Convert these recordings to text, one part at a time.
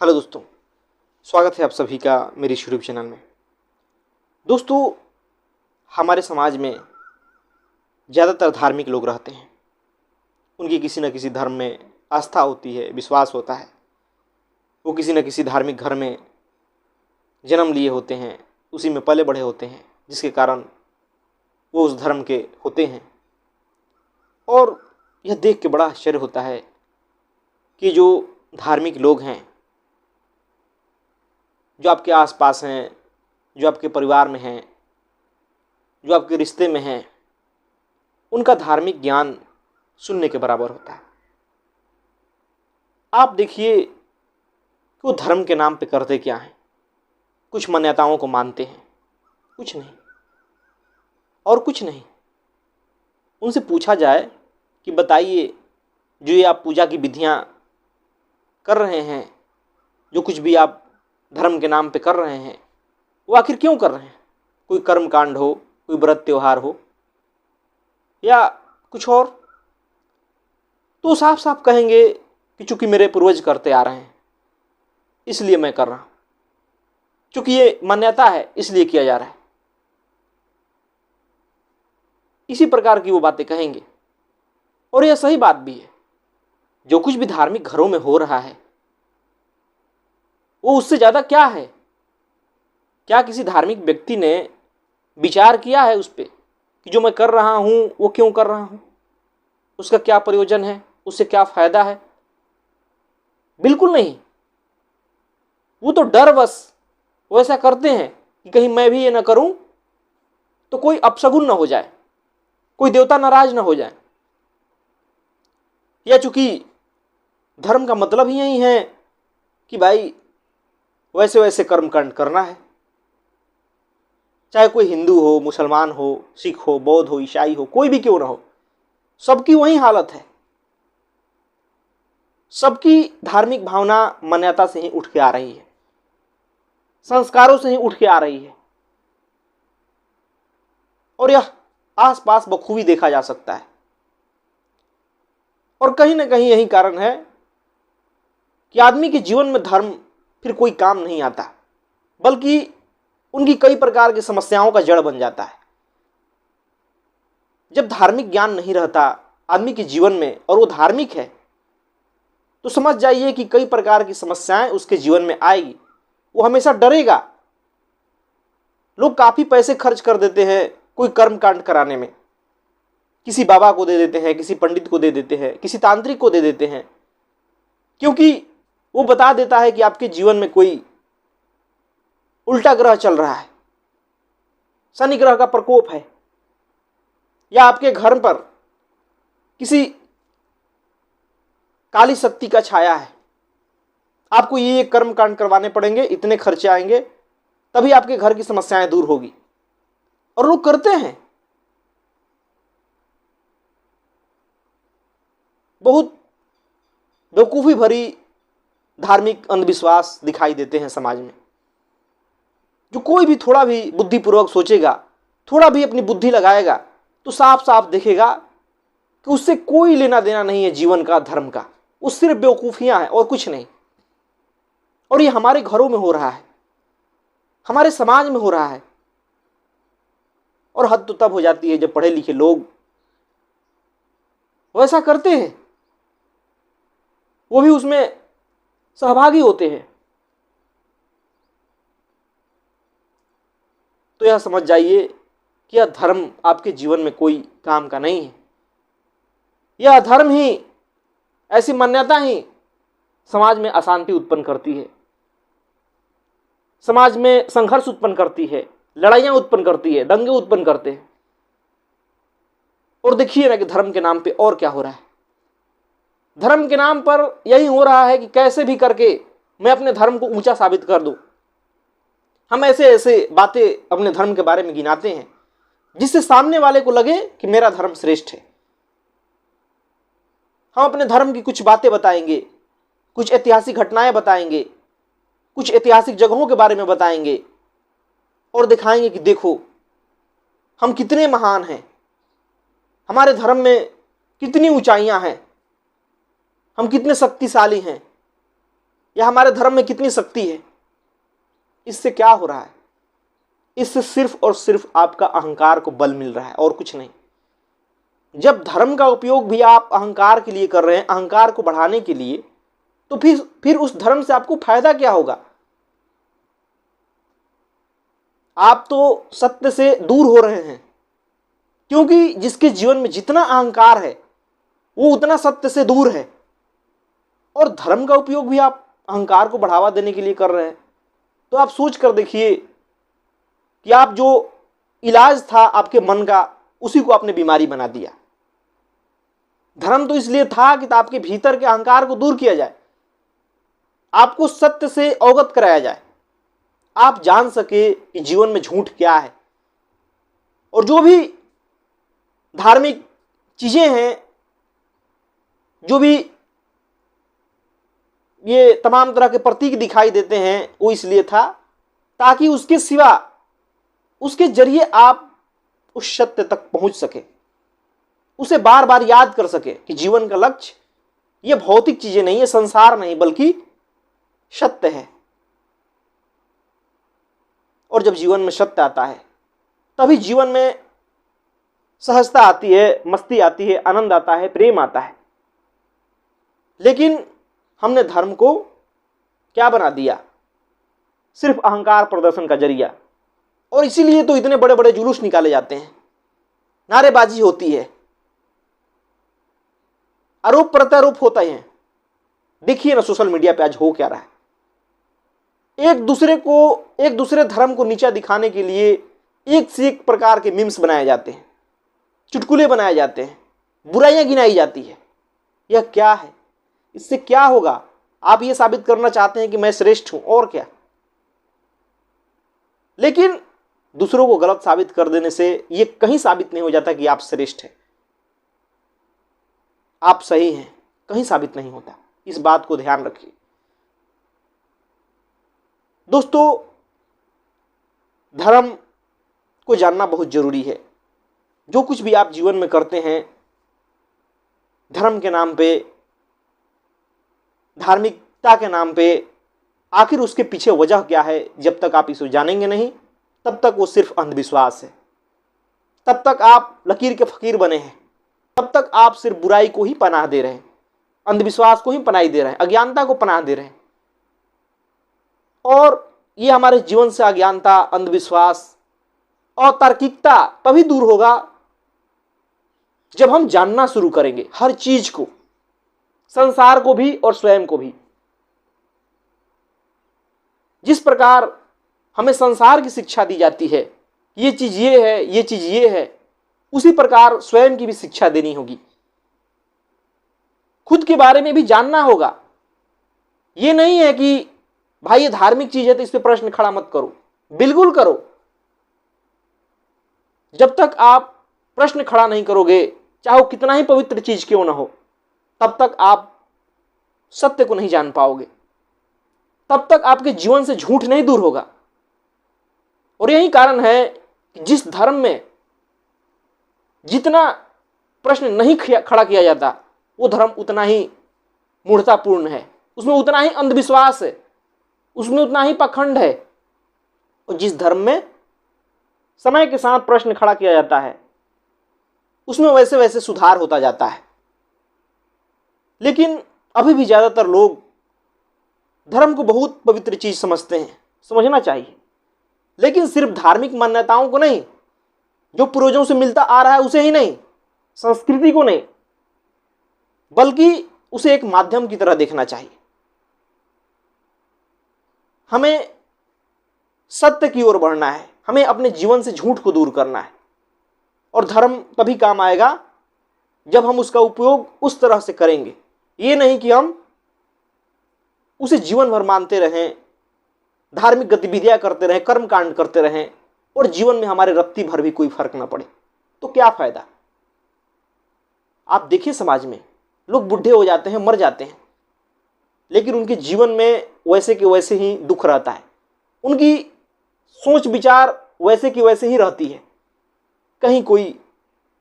Hello दोस्तों, स्वागत है आप सभी का मेरे यूट्यूब चैनल में। दोस्तों, हमारे समाज में ज़्यादातर धार्मिक लोग रहते हैं। उनकी किसी न किसी धर्म में आस्था होती है, विश्वास होता है। वो किसी न किसी धार्मिक घर में जन्म लिए होते हैं, उसी में पले बढ़े होते हैं, जिसके कारण वो उस धर्म के होते हैं। और यह देख के बड़ा आश्चर्य होता है कि जो धार्मिक लोग हैं, जो आपके आसपास हैं, जो आपके परिवार में हैं, जो आपके रिश्ते में हैं, उनका धार्मिक ज्ञान शून्य के बराबर होता है। आप देखिए कि वो धर्म के नाम पे करते क्या हैं। कुछ मान्यताओं को मानते हैं, कुछ नहीं और कुछ नहीं। उनसे पूछा जाए कि बताइए, जो ये आप पूजा की विधियां कर रहे हैं, जो कुछ भी आप धर्म के नाम पे कर रहे हैं, वो आखिर क्यों कर रहे हैं? कोई कर्म कांड हो, कोई व्रत त्यौहार हो या कुछ और, तो साफ साफ कहेंगे कि चूंकि मेरे पूर्वज करते आ रहे हैं इसलिए मैं कर रहा हूं, चूंकि ये मान्यता है इसलिए किया जा रहा है। इसी प्रकार की वो बातें कहेंगे। और यह सही बात भी है। जो कुछ भी धार्मिक घरों में हो रहा है वो उससे ज्यादा क्या है? क्या किसी धार्मिक व्यक्ति ने विचार किया है उस पर कि जो मैं कर रहा हूं वो क्यों कर रहा हूं, उसका क्या प्रयोजन है, उससे क्या फायदा है? बिल्कुल नहीं। वो तो डर बस वो ऐसा करते हैं कि कहीं मैं भी ये ना करूं तो कोई अपशगुन ना हो जाए, कोई देवता नाराज ना हो जाए। या चूंकि धर्म का मतलब ही यही है कि भाई वैसे वैसे कर्मकांड करना है, चाहे कोई हिंदू हो, मुसलमान हो, सिख हो, बौद्ध हो, ईसाई हो, कोई भी क्यों ना हो, सबकी वही हालत है। सबकी धार्मिक भावना मान्यता से ही उठ के आ रही है, संस्कारों से ही उठ के आ रही है। और यह आसपास बखूबी देखा जा सकता है। और कहीं ना कहीं यही कारण है कि आदमी के जीवन में धर्म फिर कोई काम नहीं आता, बल्कि उनकी कई प्रकार की समस्याओं का जड़ बन जाता है। जब धार्मिक ज्ञान नहीं रहता आदमी के जीवन में और वो धार्मिक है, तो समझ जाइए कि कई प्रकार की समस्याएं उसके जीवन में आएगी। वो हमेशा डरेगा। लोग काफी पैसे खर्च कर देते हैं कोई कर्म कांड कराने में। किसी बाबा को दे देते हैं, किसी पंडित को दे देते हैं, किसी तांत्रिक को दे देते हैं, क्योंकि वो बता देता है कि आपके जीवन में कोई उल्टा ग्रह चल रहा है, शनि ग्रह का प्रकोप है, या आपके घर पर किसी काली शक्ति का छाया है। आपको ये कर्म कांड करवाने पड़ेंगे, इतने खर्चे आएंगे, तभी आपके घर की समस्याएं दूर होगी। और लोग करते हैं। बहुत बेवकूफी भरी धार्मिक अंधविश्वास दिखाई देते हैं समाज में। जो कोई भी थोड़ा भी बुद्धिपूर्वक सोचेगा, थोड़ा भी अपनी बुद्धि लगाएगा, तो साफ साफ देखेगा कि उससे कोई लेना देना नहीं है जीवन का, धर्म का। वो सिर्फ बेवकूफियां हैं और कुछ नहीं। और ये हमारे घरों में हो रहा है, हमारे समाज में हो रहा है। और हद तो तब हो जाती है जब पढ़े लिखे लोग वैसा करते हैं, वो भी उसमें सहभागी होते हैं। तो यह समझ जाइए कि यह धर्म आपके जीवन में कोई काम का नहीं है। यह धर्म ही, ऐसी मान्यता ही समाज में अशांति उत्पन्न करती है, समाज में संघर्ष उत्पन्न करती है, लड़ाइयां उत्पन्न करती है, दंगे उत्पन्न करते हैं। और देखिए ना कि धर्म के नाम पे और क्या हो रहा है। धर्म के नाम पर यही हो रहा है कि कैसे भी करके मैं अपने धर्म को ऊंचा साबित कर दूं। हम ऐसे ऐसे बातें अपने धर्म के बारे में गिनाते हैं जिससे सामने वाले को लगे कि मेरा धर्म श्रेष्ठ है। हम अपने धर्म की कुछ बातें बताएंगे, कुछ ऐतिहासिक घटनाएं बताएंगे, कुछ ऐतिहासिक जगहों के बारे में बताएंगे और दिखाएंगे कि देखो हम कितने महान हैं, हमारे धर्म में कितनी ऊंचाइयां हैं, हम कितने शक्तिशाली हैं। या हमारे धर्म में कितनी शक्ति है। इससे क्या हो रहा है? इससे सिर्फ और सिर्फ आपका अहंकार को बल मिल रहा है और कुछ नहीं। जब धर्म का उपयोग भी आप अहंकार के लिए कर रहे हैं, अहंकार को बढ़ाने के लिए, तो फिर उस धर्म से आपको फायदा क्या होगा? आप तो सत्य से दूर हो रहे हैं, क्योंकि जिसके जीवन में जितना अहंकार है वो उतना सत्य से दूर है। और धर्म का उपयोग भी आप अहंकार को बढ़ावा देने के लिए कर रहे हैं। तो आप सोच कर देखिए कि आप जो इलाज था आपके मन का, उसी को आपने बीमारी बना दिया। धर्म तो इसलिए था कि आपके भीतर के अहंकार को दूर किया जाए, आपको सत्य से अवगत कराया जाए, आप जान सके कि जीवन में झूठ क्या है। और जो भी धार्मिक चीजें हैं, जो भी ये तमाम तरह के प्रतीक दिखाई देते हैं, वो इसलिए था ताकि उसके सिवा, उसके जरिए आप उस सत्य तक पहुंच सके, उसे बार बार याद कर सके कि जीवन का लक्ष्य ये भौतिक चीजें नहीं है, संसार नहीं, बल्कि सत्य है। और जब जीवन में सत्य आता है तभी जीवन में सहजता आती है, मस्ती आती है, आनंद आता है, प्रेम आता है। लेकिन हमने धर्म को क्या बना दिया? सिर्फ अहंकार प्रदर्शन का जरिया। और इसीलिए तो इतने बड़े बड़े जुलूस निकाले जाते हैं, नारेबाजी होती है, आरोप प्रत्यारोप होता है। देखिए ना सोशल मीडिया पे आज हो क्या रहा है। एक दूसरे धर्म को नीचा दिखाने के लिए एक से एक प्रकार के मीम्स बनाए जाते हैं, चुटकुले बनाए जाते हैं, बुराइयां गिनाई जाती है। यह क्या है? इससे क्या होगा? आप ये साबित करना चाहते हैं कि मैं श्रेष्ठ हूं, और क्या। लेकिन दूसरों को गलत साबित कर देने से यह कहीं साबित नहीं हो जाता कि आप श्रेष्ठ हैं, आप सही हैं, कहीं साबित नहीं होता। इस बात को ध्यान रखिए दोस्तों। धर्म को जानना बहुत जरूरी है। जो कुछ भी आप जीवन में करते हैं धर्म के नाम पे, धार्मिकता के नाम पे, आखिर उसके पीछे वजह क्या है, जब तक आप इसे जानेंगे नहीं तब तक वो सिर्फ अंधविश्वास है। तब तक आप लकीर के फकीर बने हैं, तब तक आप सिर्फ बुराई को ही पनाह दे रहे हैं, अंधविश्वास को ही पनाह दे रहे हैं, अज्ञानता को पनाह दे रहे हैं। और ये हमारे जीवन से अज्ञानता, अंधविश्वास और तार्किकता तभी दूर होगा जब हम जानना शुरू करेंगे हर चीज को, संसार को भी और स्वयं को भी। जिस प्रकार हमें संसार की शिक्षा दी जाती है, ये चीज ये है, ये चीज ये है, उसी प्रकार स्वयं की भी शिक्षा देनी होगी। खुद के बारे में भी जानना होगा। ये नहीं है कि भाई ये धार्मिक चीज है तो इस पे प्रश्न खड़ा मत करो, बिल्कुल करो। जब तक आप प्रश्न खड़ा नहीं करोगे, चाहे वो कितना ही पवित्र चीज क्यों ना हो, तब तक आप सत्य को नहीं जान पाओगे, तब तक आपके जीवन से झूठ नहीं दूर होगा। और यही कारण है कि जिस धर्म में जितना प्रश्न नहीं खड़ा किया जाता, वो धर्म उतना ही मूढ़तापूर्ण है, उसमें उतना ही अंधविश्वास है, उसमें उतना ही पाखंड है। और जिस धर्म में समय के साथ प्रश्न खड़ा किया जाता है, उसमें वैसे वैसे सुधार होता जाता है। लेकिन अभी भी ज्यादातर लोग धर्म को बहुत पवित्र चीज समझते हैं, समझना चाहिए, लेकिन सिर्फ धार्मिक मान्यताओं को नहीं, जो पूर्वजों से मिलता आ रहा है उसे ही नहीं, संस्कृति को नहीं, बल्कि उसे एक माध्यम की तरह देखना चाहिए। हमें सत्य की ओर बढ़ना है, हमें अपने जीवन से झूठ को दूर करना है। और धर्म तभी काम आएगा जब हम उसका उपयोग उस तरह से करेंगे। ये नहीं कि हम उसे जीवन भर मानते रहें, धार्मिक गतिविधियां करते रहें, कर्म कांड करते रहें, और जीवन में हमारे रत्ती भर भी कोई फर्क ना पड़े, तो क्या फायदा। आप देखिए समाज में लोग बूढ़े हो जाते हैं, मर जाते हैं, लेकिन उनके जीवन में वैसे के वैसे ही दुख रहता है, उनकी सोच विचार वैसे की वैसे ही रहती है, कहीं कोई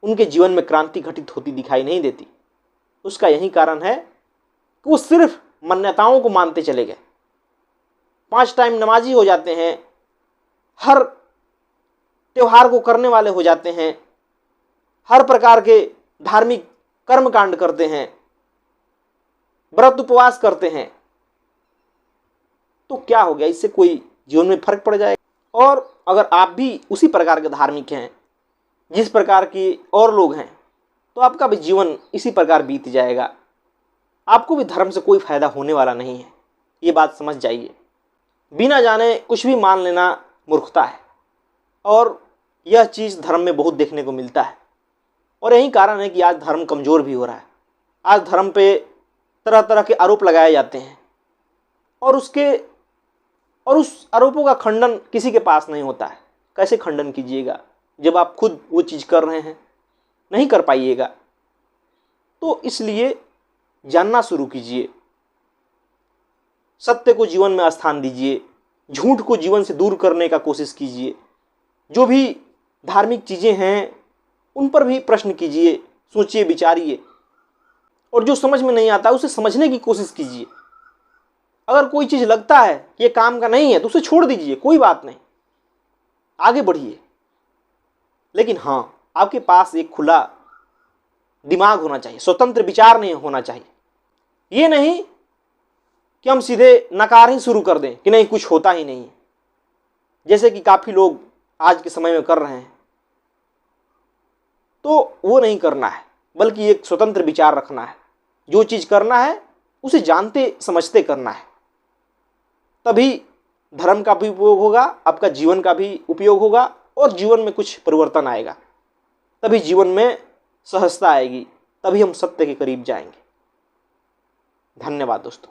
उनके जीवन में क्रांति घटित होती दिखाई नहीं देती। उसका यही कारण है कि वो सिर्फ मान्यताओं को मानते चले गए, 5 टाइम नमाजी हो जाते हैं, हर त्योहार को करने वाले हो जाते हैं, हर प्रकार के धार्मिक कर्म कांड करते हैं, व्रत उपवास करते हैं, तो क्या हो गया? इससे कोई जीवन में फर्क पड़ जाएगा? और अगर आप भी उसी प्रकार के धार्मिक हैं जिस प्रकार के और लोग हैं, तो आपका भी जीवन इसी प्रकार बीत जाएगा। आपको भी धर्म से कोई फायदा होने वाला नहीं है, ये बात समझ जाइए। बिना जाने कुछ भी मान लेना मूर्खता है, और यह चीज़ धर्म में बहुत देखने को मिलता है। और यही कारण है कि आज धर्म कमज़ोर भी हो रहा है। आज धर्म पे तरह तरह के आरोप लगाए जाते हैं, और उस आरोपों का खंडन किसी के पास नहीं होता है। कैसे खंडन कीजिएगा जब आप खुद वो चीज़ कर रहे हैं? नहीं कर पाइएगा। तो इसलिए जानना शुरू कीजिए, सत्य को जीवन में स्थान दीजिए, झूठ को जीवन से दूर करने का कोशिश कीजिए। जो भी धार्मिक चीज़ें हैं उन पर भी प्रश्न कीजिए, सोचिए, विचारिए, और जो समझ में नहीं आता उसे समझने की कोशिश कीजिए। अगर कोई चीज़ लगता है कि ये काम का नहीं है तो उसे छोड़ दीजिए, कोई बात नहीं, आगे बढ़िए। लेकिन हाँ, आपके पास एक खुला दिमाग होना चाहिए, स्वतंत्र विचार नहीं होना चाहिए। ये नहीं कि हम सीधे नकार ही शुरू कर दें कि नहीं, कुछ होता ही नहीं है, जैसे कि काफ़ी लोग आज के समय में कर रहे हैं। तो वो नहीं करना है, बल्कि एक स्वतंत्र विचार रखना है। जो चीज़ करना है उसे जानते समझते करना है, तभी धर्म का भी उपयोग होगा, आपका जीवन का भी उपयोग होगा, और जीवन में कुछ परिवर्तन आएगा। तभी जीवन में सहजता आएगी, तभी हम सत्य के करीब जाएंगे। धन्यवाद दोस्तों।